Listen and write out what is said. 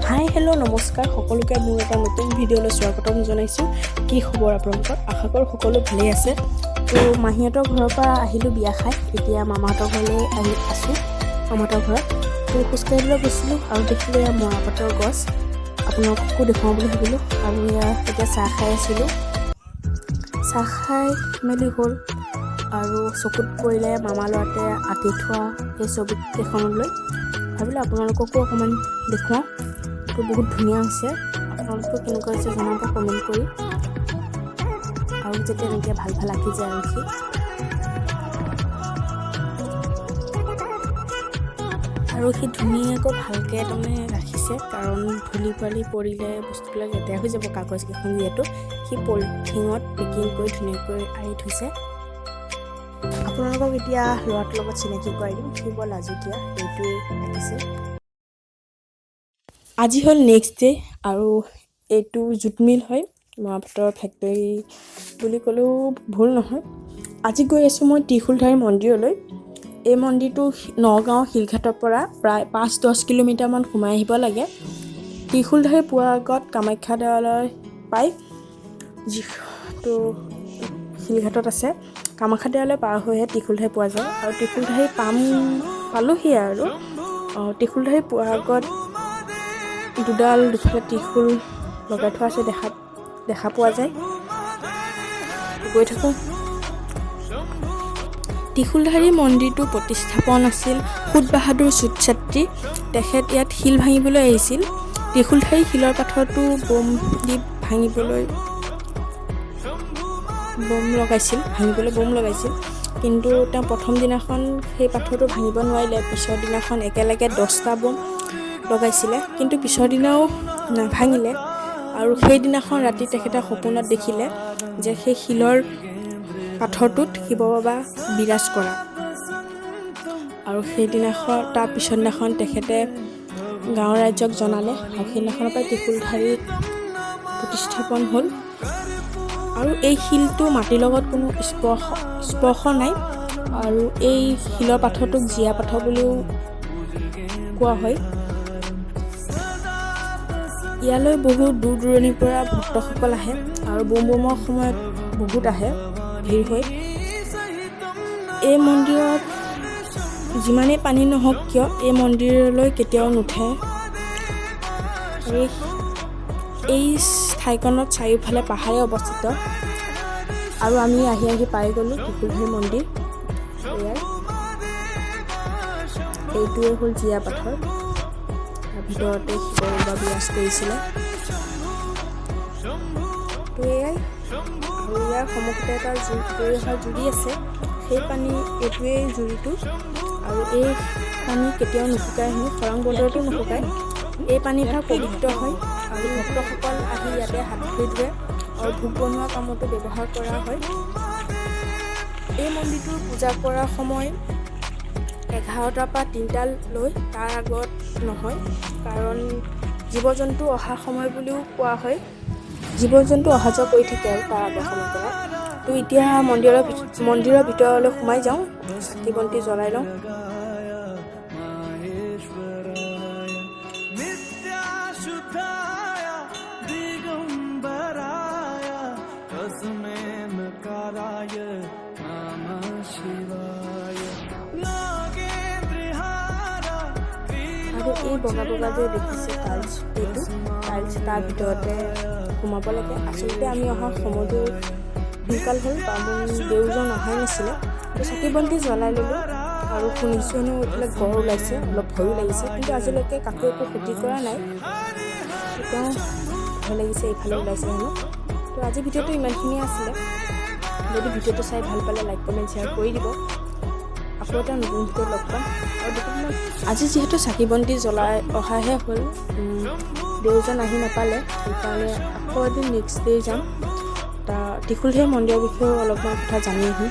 Hi hello' নমস্কাৰ সকলোকে মোৰ এটা নতুন ভিডিঅ'লৈ স্বাগতম জনাইছোঁ। কি খবৰ আপোনালোকৰ? আশা কৰোঁ সকলো ভালেই আছে। তো মাহীহঁতৰ ঘৰৰ পৰা আহিলোঁ বিয়া খাই, এতিয়া মামাহঁতৰ ঘৰলৈ আছোঁ। মামাহঁতৰ ঘৰত তো খোজকাঢ়িবলৈ গৈছিলোঁ আৰু দেখিলোঁ এয়া মৰাপাটৰ গছ, আপোনালোককো দেখুৱাওঁ বুলি ভাবিলোঁ। আৰু এতিয়া চাহ খাই আছিলোঁ। চাহ খাই মেলি হ'ল আৰু চকুত পৰিলে মামা ল'ৰাতে আঁকি থোৱা সেই ছবিকেইখনলৈ। ভাবিলোঁ আপোনালোককো অকণমান দেখুৱাওঁ। তো বহুত ধুনীয়া হৈছে, আপোনালোকেও কেনেকুৱা হৈছে জনাব কমেণ্ট কৰি। আৰু যাতে এনেকৈ ভাল ভাল আঁকি যায় আৰু সি ধুনীয়াকৈ ভালকৈ তাৰমানে ৰাখিছে, কাৰণ ধূলি বালি পৰিলে বস্তুবিলাক লেতেৰা হৈ যাব। কাগজকেইখন যিহেতু সি পলিথিনত পেকিং কৰি ধুনীয়াকৈ আঁৰি থৈছে। আপোনালোকক এতিয়া ল'ৰাটোৰ লগত চিনাকি কৰাই দিম। সি বৰ লাজুকীয়া, এইটোৱে আঁকিছে। আজি হ'ল নেক্সট ডে আৰু এইটো জুট মিল হয়, মৰাপাটৰ ফেক্টৰী বুলি ক'লেও ভুল নহয়। আজি গৈ আছোঁ মই ত্ৰিশূলধাৰী মন্দিৰলৈ। এই মন্দিৰটো নগাঁও শিলঘাটৰ পৰা প্ৰায় 5-10 কিলোমিটাৰমান সোমাই আহিব লাগে। ত্ৰিশূলধাৰী পোৱাৰ আগত কামাখ্যা দেৱালয় পায়, যিটো শিলঘাটত আছে। কামাখ্যা দেৱালয় পাৰ হৈহে ত্ৰিশূলধাৰী পোৱা যায়। আৰু ত্ৰিশূলধাৰী পালোহি আৰু ত্ৰিশূলধাৰী পোৱাৰ আগত দুফালে ত্ৰিশূল লগাই থোৱা আছে, দেখা পোৱা যায়। গৈ থাকোঁ। ত্ৰিশূলধাৰী মন্দিৰটো প্ৰতিষ্ঠাপন আছিল সুত বাহাদুৰ চুতচাত্ৰী। তেখেত ইয়াত শিল ভাঙিবলৈ আহিছিল। ত্ৰিশূলধাৰী শিলৰ পাথৰটো ভাঙিবলৈ বোম লগাইছিল। কিন্তু তেওঁ প্ৰথম দিনাখন সেই পাথৰটো ভাঙিব নোৱাৰিলে। পিছৰ দিনাখন একেলগে 10টা বোম লগাইছিলে, কিন্তু পিছৰ দিনাও নাভাঙিলে। আৰু সেইদিনাখন ৰাতি তেখেতে সপোনত দেখিলে যে সেই শিলৰ পাথৰটোত শিৱ বাবা বিৰাজ কৰা। আৰু তাৰ পিছৰ দিনাখন তেখেতে গাঁৱৰ ৰাইজক জনালে আৰু সেইদিনাখনৰ পৰাই ত্ৰিশূলধাৰী প্ৰতিষ্ঠাপন হ'ল। আৰু এই শিলটো মাটিৰ লগত কোনো স্পৰ্শ নাই। আৰু এই শিলৰ পাথৰটোক জীয়া পাথৰ বুলিও কোৱা হয়। ইয়ালৈ বহুত দূৰ দূৰণিৰ পৰা ভক্তসকল আহে আৰু বোমৰ সময়ত বহুত আহে, ভিৰ হৈ। এই মন্দিৰত যিমানেই পানী নহওক কিয় এই মন্দিৰলৈ কেতিয়াও নুঠে। এই ঠাইখনত চাৰিওফালে পাহাৰে অৱস্থিত। আৰু আমি আহি পাই গ'লোঁ ত্ৰিশূলধাৰী মন্দিৰ। এইটোৱে হ'ল জীয়া পাথৰ, ভিতৰতে শিৱ বাবা বিৰাজ কৰিছিলে। তো এয়াই, আৰু ইয়াৰ সন্মুখতে এটা জুৰি আছে। সেই এইটোৱেই জুৰিটো। আৰু এই পানী কেতিয়াও নুশুকায়, খৰাং বতৰতো নুশুকায়। এই পানীভাগ পবিত্ৰ হয় আৰু ভক্তসকল আহি ইয়াতে হাত ভৰি ধুৱে আৰু ভোগ বনোৱা কামতো ব্যৱহাৰ কৰা হয়। এই মন্দিৰটোৰ পূজা কৰাৰ সময় 11টাৰ পৰা 3টালৈ, তাৰ আগত নহয়। কাৰণ জীৱ জন্তু অহা সময় বুলিও কোৱা হয়। জীৱ জন্তু অহা যোৱা কৰি থাকে আৰু তাৰ আগৰ সময়ৰ পৰা। তো এতিয়া মন্দিৰৰ ভিতৰলৈ সোমাই যাওঁ, চাকি বন্তি জ্বলাই লওঁ। আৰু এই বগা যে দেখিছে টাইলছ, তাৰ ভিতৰতে সোমাব লাগে। আচলতে আমি অহা সময়টো সোনকাল হ'ল, বামুণ দেউজন অহাই নাছিলে। তো চাকি বন্তি জ্বলাই ল'লোঁ আৰু শুনিছোঁ হেনো এইফালে গড় ওলাইছে, অলপ ভয়ো লাগিছে। কিন্তু আজিলৈকে কাকো একো ক্ষতি কৰা নাই, তেওঁ ভয় লাগিছে এইফালে ওলাইছে হেনো। তো আজি ভিডিঅ'টো ইমানখিনিয়ে আছিলে। যদি ভিডিঅ'টো চাই ভাল পালে লাইক কমেণ্ট শ্বেয়াৰ কৰি দিব। আকৌ এটা নতুন ভিডিঅ'ত লগ পাম। আৰু আজি যিহেতু চাকি বন্তি জ্বলাই অহাহে হ'ল, দেউজন আহি নাপালে, সেইকাৰণে আকৌ এদিন নেক্সট ডে যাম। ত্ৰিশূলধাৰী মন্দিৰৰ বিষয়েও অলপমান কথা জানি আহিম।